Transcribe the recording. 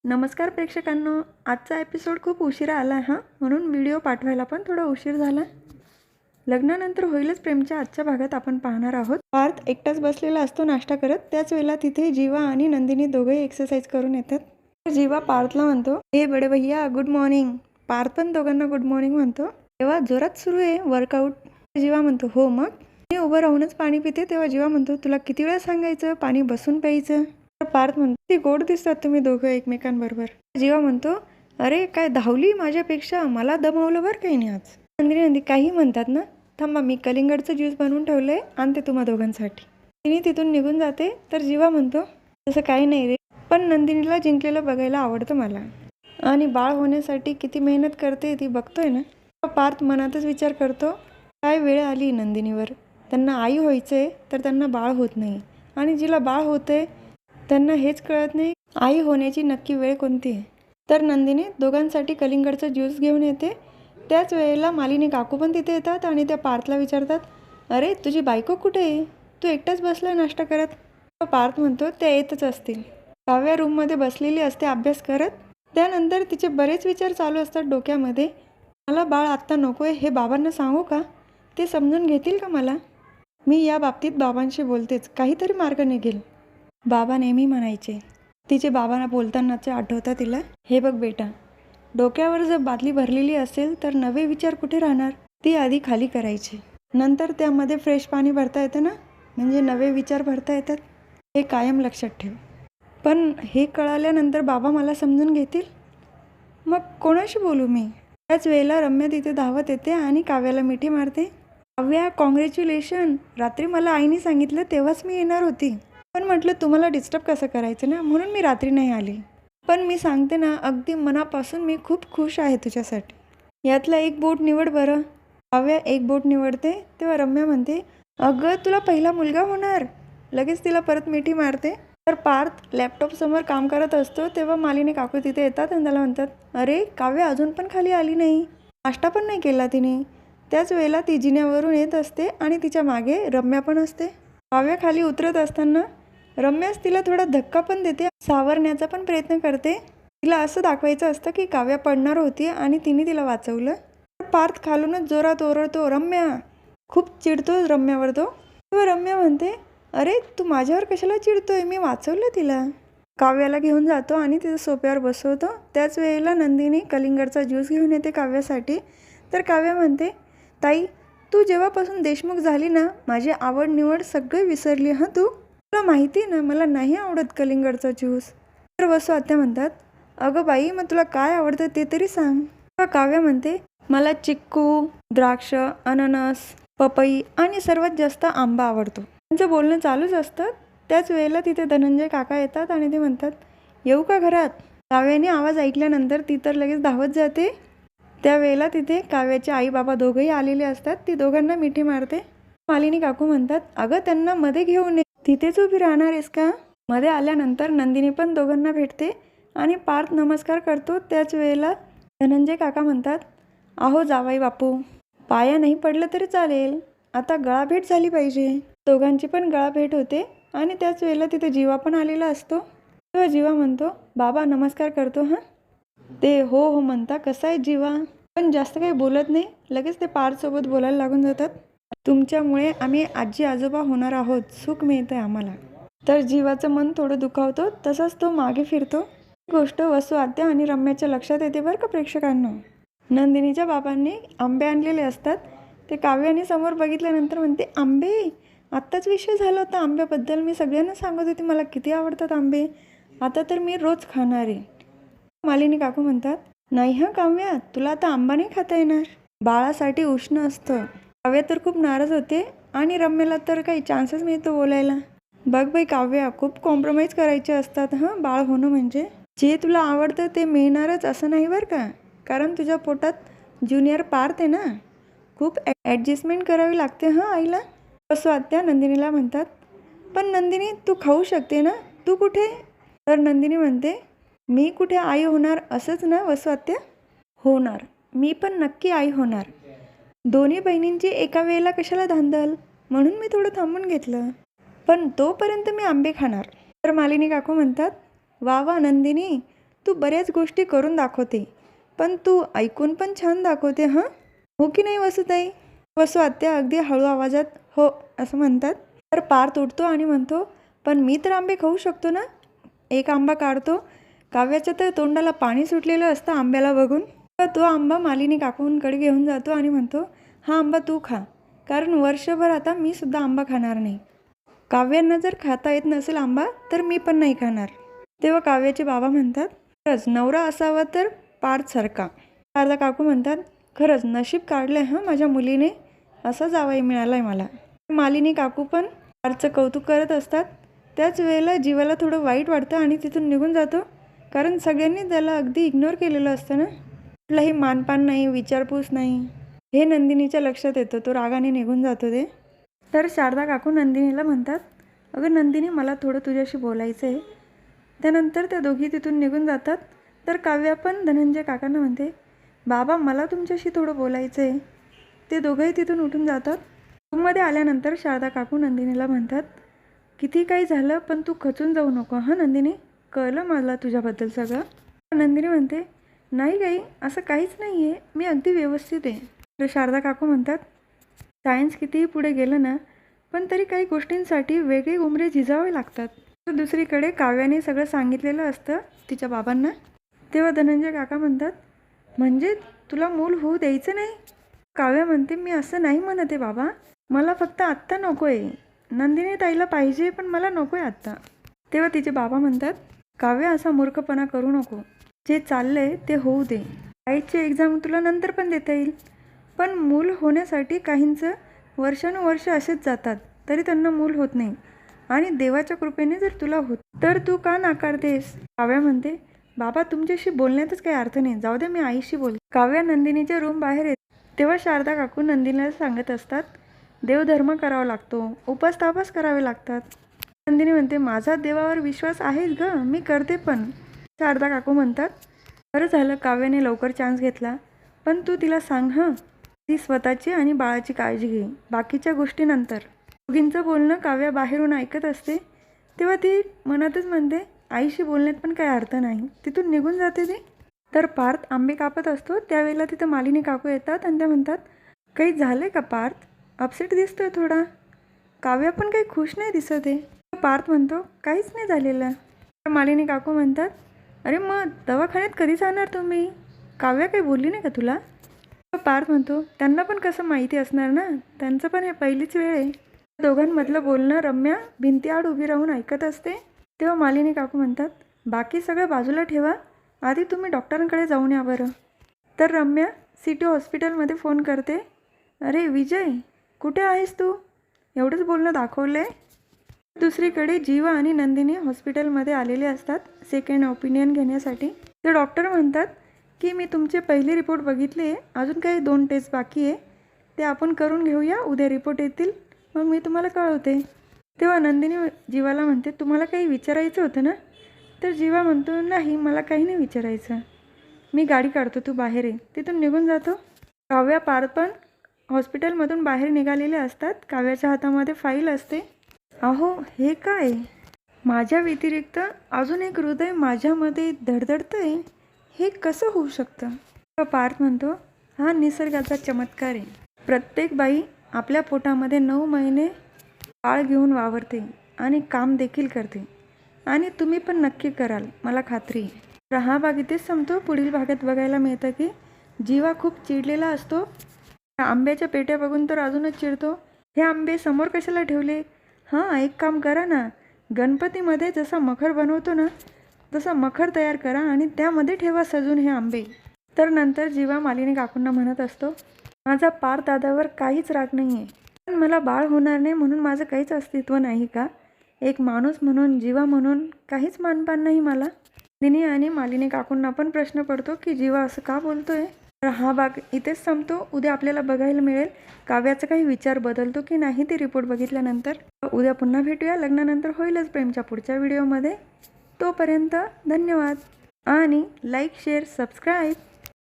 नमस्कार प्रेक्षकांनो, आजचा एपिसोड खूप उशिरा आला आहे म्हणून व्हिडिओ पाठवायला पण थोडा उशीर झाला. लग्नानंतर होईलच प्रेमच्या आजच्या भागात आपण पाहणार आहोत. पार्थ एकटाच बसलेला असतो नाश्ता करत. त्याच वेळेला तिथे जीवा आणि नंदिनी दोघेही एक्सरसाइज करून येतात. जीवा पार्थला म्हणतो, हे बडे भैया गुड मॉर्निंग. पार्थ पण दोघांना गुड मॉर्निंग म्हणतो. तेव्हा जोरात सुरू आहे वर्कआउट. जीवा म्हणतो, हो मग. मी उभं राहूनच पाणी पिते. तेव्हा जीवा म्हणतो, तुला किती वेळा सांगायचं पाणी बसून प्यायचं. पार्थ म्हणतो, ती गोड दिसतात तुम्ही दोघं एकमेकांबरोबर. जीवा म्हणतो, अरे काय धावली माझ्यापेक्षा, मला दमवलं बरं काही नाही आज. नंदिनी काही म्हणतात ना, थांबा मी कलिंगडचं ज्यूस बनवून ठेवलंय, आणते तुम्हा दोघांसाठी. तिने तिथून निघून जाते. तर जीवा म्हणतो, तसं काही नाही रे, पण नंदिनीला जिंकलेलं बघायला आवडतं मला, आणि बाळ होण्यासाठी किती मेहनत करते ती बघतोय ना. पार्थ मनातच विचार करतो, काय वेळ आली नंदिनीवर. त्यांना आई व्हायचंय तर त्यांना बाळ होत नाही, आणि जिला बाळ होतंय त्यांना हेच कळत नाही आई होण्याची नक्की वेळ कोणती आहे. तर नंदिनी दोघांसाठी कलिंगडचं ज्यूस घेऊन येते. त्याच वेळेला मालिनी काकू पण तिथे येतात आणि त्या पार्थला विचारतात, अरे तुझी बायको कुठे आहे, तू एकटाच बसला नाश्ता करत. पार्थ म्हणतो, त्या येतच असतील. काव्या रूममध्ये बसलेली असते अभ्यास करत. त्यानंतर तिचे बरेच विचार चालू असतात डोक्यामध्ये. मला बाळ आत्ता नको आहे हे बाबांना सांगू का, ते समजून घेतील का मला. मी या बाबतीत बाबांशी बोलतेच, काहीतरी मार्ग निघेल. बाबा नेहमी म्हणायचे. तिचे बाबांना बोलतानाचे आठवतात तिला, हे बघ बेटा, डोक्यावर जर बादली भरलेली असेल तर नवे विचार कुठे राहणार, ती आधी खाली करायची, नंतर त्यामध्ये फ्रेश पाणी भरता येतं ना, म्हणजे नवे विचार भरता येतात. हे कायम लक्षात ठेव. पण हे कळाल्यानंतर बाबा मला समजून घेतील, मग कोणाशी बोलू मी. त्याच वेळेला रम्या तिथे धावत येते आणि काव्याला मिठी मारते. काव्या कॉंग्रॅच्युलेशन, रात्री मला आईने सांगितलं तेव्हाच मी येणार होती, पण म्हटलं तुम्हाला डिस्टर्ब कसं करायचं ना, म्हणून मी रात्री नाही आली. पण मी सांगते ना, अगदी मनापासून मी खूप खुश आहे तुझ्यासाठी. यातला एक बोट निवड बरं. काव्या एक बोट निवडते. तेव्हा रम्या म्हणते, अगं तुला पहिला मुलगा होणार. लगेच तिला परत मिठी मारते. तर पार्थ लॅपटॉपसमोर काम करत असतो. तेव्हा मालिनी काकू तिथे येतात आणि त्याला म्हणतात, अरे काव्या अजून पण खाली आली नाही, नाश्ता पण नाही केला तिने. त्याच वेळेला ती जिन्यावरून येत असते आणि तिच्या मागे रम्या पण असते. काव्या खाली उतरत असताना रम्यास तिला थोडा धक्का पण देते, सावरण्याचा पण प्रयत्न करते. तिला असं दाखवायचं असतं की काव्या पडणार होती आणि तिने तिला वाचवलं. पार्थ खालूनच जोरात ओरडतो, रम्या. खूप चिडतो रम्यावर तो. तेव्हा रम्या म्हणते, अरे तू माझ्यावर कशाला चिडतोय, मी वाचवलं तिला. काव्याला घेऊन जातो आणि तिथं सोप्यावर बसवतो. त्याच वेळेला नंदिनी कलिंगडचा ज्यूस घेऊन येते काव्यासाठी. तर काव्या म्हणते, ताई तू जेव्हापासून देशमुख झाली ना, माझी आवड निवड सगळं विसरली हां तू. तुला माहिती ना मला नाही आवडत कलिंगडचा ज्यूस. तर वसू आत्या म्हणतात, अगं बाई मग तुला काय आवडतं ते तरी सांग. काव्या म्हणते, मला चिक्कू, द्राक्ष, अननस, पपई आणि सर्वात जास्त आंबा आवडतो. त्यांचं बोलणं चालूच असतं. त्याच वेळेला तिथे धनंजय काका येतात आणि ते म्हणतात, येऊ का घरात. काव्याने आवाज ऐकल्यानंतर ती तर लगेच धावत जाते. त्यावेळेला तिथे काव्याचे आई बाबा दोघंही आलेले असतात. ती दोघांना मिठी मारते. मालिनी काकू म्हणतात, अगं त्यांना मध्ये घेऊन ये, तिथेच उभी राहणार आहेस का. मध्ये आल्यानंतर नंदिनी पण दोघांना भेटते आणि पार्थ नमस्कार करतो. त्याच वेळेला धनंजय काका म्हणतात, अहो जावाई बापू, पाया नाही पडलं तरी चालेल, आता गळाभेट झाली पाहिजे. दोघांची पण गळाभेट होते. आणि त्याच वेळेला तिथे जीवा पण आलेला असतो. तेव्हा जीवा म्हणतो, बाबा नमस्कार करतो हां. ते हो हो म्हणता, कसा आहे जीवा. पण जास्त काही बोलत नाही. लगेच ते पार्थसोबत बोलायला लागून जातात. तुमच्यामुळे आम्ही आजी आजोबा होणार आहोत, सुख मिळतं आहे आम्हाला. तर जीवाचं मन थोडं दुखावतो. तसंच तो मागे फिरतो. ही गोष्ट वसू आत्या आणि रम्याच्या लक्षात येते बरं का प्रेक्षकांना. नंदिनीच्या बाबांनी आंबे आणलेले असतात. ते काव्याने समोर बघितल्यानंतर म्हणते, आंबे, आत्ताच विषय झाला होता आंब्याबद्दल, मी सगळ्यांना सांगत होते मला किती आवडतात आंबे, आता तर मी रोज खाणार आहे. मालिनी काकू म्हणतात, नाही हां काव्या, तुला आता आंबा नाही खाता येणार, बाळासाठी उष्ण असतं. काव्या तर खूप नाराज होते आणि रम्याला तर काही चान्सच मिळतो बोलायला. बघ बाई काव्या, खूप कॉम्प्रोमाइज करायचे असतात हां बाळ होणं म्हणजे. जे तुला आवडतं ते मिळणारच असं नाही बरं का, कारण तुझ्या पोटात ज्युनियर पार्थ आहे ना, खूप ॲडजस्टमेंट करावी लागते हां आईला. असं आत्या नंदिनीला म्हणतात, पण नंदिनी तू खाऊ शकते ना, तू कुठे. तर नंदिनी म्हणते, मी कुठे आई होणार असंच ना वसू आत्या. होणार, मी पण नक्की आई होणार. दोन्ही बहिणींची एका वेळेला कशाला धांदल, म्हणून मी थोडं थांबून घेतलं, पण तोपर्यंत मी आंबे खाणार. तर मालिनी काकू म्हणतात, वा वा नंदिनी, तू बऱ्याच गोष्टी करून दाखवते, पण तू ऐकून पण छान दाखवते हां. हो की नाही वसुताई? वसू आत्या अगदी हळू आवाजात हो असं म्हणतात. तर पार्थ उठतो आणि म्हणतो, पण मी तर आंबे खाऊ शकतो ना? एक आंबा काढतो. काव्याच्या तर तोंडाला पाणी सुटलेलं असतं आंब्याला बघून. तर तो आंबा मालिनी काकूंकडे घेऊन जातो आणि म्हणतो, हा आंबा तू खा, कारण वर्षभर आता मी सुद्धा आंबा खाणार नाही. काव्यांना जर खाता येत नसेल आंबा तर मी पण नाही खाणार. तेव्हा काव्याचे बाबा म्हणतात, खरंच नवरा असावा तर पार्थसारखा. शारदा काकू म्हणतात, खरंच नशीब काढलंय हां माझ्या मुलीने, असा जावई मिळालाय मला. मालिनी काकू पण पार्थचं कौतुक करत असतात. त्याच वेळेला जीवाला थोडं वाईट वाटतं आणि तिथून निघून जातो, कारण सगळ्यांनी त्याला अगदी इग्नोर केलेलं असतं ना. कुठलाही मानपान नाही, विचारपूस नाही, हे नंदिनीच्या लक्षात येतं. तो रागाने निघून जातो ते. तर शारदा काकू नंदिनीला म्हणतात, अगं नंदिनी मला थोडं तुझ्याशी बोलायचं आहे. त्यानंतर त्या दोघी तिथून निघून जातात. तर काव्या पण धनंजय काकांना म्हणते, बाबा मला तुमच्याशी थोडं बोलायचं आहे. ते दोघंही तिथून उठून जातात. रूममध्ये आल्यानंतर शारदा काकू नंदिनीला म्हणतात, किती काही झालं पण तू खचून जाऊ नको हां नंदिनी, कळलं मला तुझ्याबद्दल सगळं. नंदिनी म्हणते, नाही काही असं काहीच नाही आहे, मी अगदी व्यवस्थित आहे. तर शारदा काकू म्हणतात, सायन्स कितीही पुढे गेलं ना, पण तरी काही गोष्टींसाठी वेगळे उमरे झिजावे लागतात. तर दुसरीकडे काव्याने सगळं सांगितलेलं असतं तिच्या बाबांना. तेव्हा धनंजय काका म्हणतात, म्हणजे तुला मूल होऊ द्यायचं नाही? काव्या म्हणते, मी असं नाही म्हणत आहे बाबा, मला फक्त आत्ता नको आहे. नंदिनी ताईला पाहिजे पण मला नको आहे आत्ता. तेव्हा तिचे बाबा म्हणतात, काव्या असा मूर्खपणा करू नको, जे चाललंय ते होऊ दे. आईची एक्झाम तुला नंतर पण देता येईल. पण मूल होण्यासाठी काहींचं वर्षानुवर्ष असेच जातात, तरी त्यांना मूल होत नाही. आणि देवाच्या कृपेने जर तुला होत तर तू का नाकारतेस? काव्या म्हणते, बाबा तुमच्याशी बोलण्यातच काही अर्थ नाही, जाऊ दे मी आईशी बोल. काव्या नंदिनीच्या रूम बाहेर येत. तेव्हा शारदा काकू नंदिनीला सांगत असतात, देवधर्म करावा लागतो, उपास तापास करावे लागतात. नंदिनी म्हणते, माझा देवावर विश्वास आहेच ग, मी करते पण. शारदा काकू म्हणतात, बरं झालं काव्याने लवकर चान्स घेतला, पण तू तिला सांग हं, ती स्वतःची आणि बाळाची काळजी घे, बाकीच्या गोष्टी नंतर. दोघींचं बोलणं काव्या बाहेरून ऐकत असते. तेव्हा ती मनातच म्हणते, आईशी बोलण्यात पण काही अर्थ नाही. तिथून निघून जाते ती. तर पार्थ आंबे कापत असतो. त्यावेळेला तिथं मालिनी काकू येतात आणि त्या म्हणतात, काही झालं का पार्थ? अपसेट दिसतोय थोडा. काव्या पण काही खुश नाही दिसत आहे. पार्थ म्हणतो, काहीच नाही झालेलं. तर मालिनी काकू म्हणतात, अरे मग दवाखान्यात कधी जाणार तुम्ही? काव्या काही बोलली नाही का तुला? पार्थ म्हणतो, त्यांना पण कसं माहिती असणार ना, त्यांचं पण हे पहिलीच वेळ आहे. दोघांमधलं बोलणं रम्या भिंतीआड उभी राहून ऐकत असते. तेव्हा मालिनी काकू म्हणतात, बाकी सगळं बाजूला ठेवा, आधी तुम्ही डॉक्टरांकडे जाऊन या बरं. तर रम्या सिटी हॉस्पिटलमध्ये फोन करते, अरे विजय कुठे आहेस तू? एवढंच बोलणं दाखवलं आहे. दुसरीकडे जीवा आणि नंदिनी हॉस्पिटलमध्ये आलेले असतात सेकंड ओपिनियन घेण्यासाठी. ते डॉक्टर म्हणतात की मी तुमचे पहिले रिपोर्ट बघितले, अजून काही 2 टेस्ट बाकी आहे, ते आपण करून घेऊया, उद्या रिपोर्ट येतील, मग मी तुम्हाला कळवते. तेव्हा नंदिनी जीवाला म्हणते, तुम्हाला काही विचारायचं होतं ना? तर जीवा म्हणतो, नाही मला काही नाही विचारायचं, मी गाडी काढतो, तू बाहेर आहे. तिथून निघून जातो. काव्या पार्थ पण हॉस्पिटलमधून बाहेर निघालेले असतात. काव्याच्या हातामध्ये फाईल असते. अहो हे काय, माझ्या व्यतिरिक्त अजून एक हृदय माझ्यामध्ये धडधडतंय, हे कसं होऊ शकतं? पार्थ म्हणतो, हा निसर्गाचा चमत्कार आहे. प्रत्येक बाई आपल्या पोटामध्ये 9 महिने बाळ घेऊन वावरते आणि काम देखील करते, आणि तुम्ही पण नक्की कराल, मला खात्री आहे. तर हा भाग इथेच संपतो. पुढील भागात बघायला मिळतं की जीवा खूप चिडलेला असतो. आंब्याच्या पेट्या बघून तर अजूनच चिडतो. हे आंबे समोर कशाला ठेवले? हां एक काम करा ना, गणपतीमध्ये जसा मखर बनवतो ना, तसा मखर तयार करा आणि त्यामध्ये ठेवा सजून हे आंबे. तर नंतर जीवा मालिनी काकूंना म्हणत असतो, माझा पार्थ दादावर काहीच राग नाही आहे, पण मला बाळ होणार नाही म्हणून माझं काहीच अस्तित्व नाही का? एक माणूस म्हणून, जीवा म्हणून काहीच मानपान नाही मला. दिनी आणि मालिनी काकूंना पण प्रश्न पडतो की जीवा असं का बोलतोय. तर हा भाग इथेच संपतो. उद्या आपल्याला बघायला मिळेल काव्याचा काही विचार बदलतो की नाही ते रिपोर्ट बघितल्यानंतर. उद्या पुन्हा भेटूया. लग्नानंतर होईलच प्रेमच्या पुढच्या व्हिडिओमध्ये. तोपर्यंत धन्यवाद आणि लाईक शेअर सबस्क्राईब.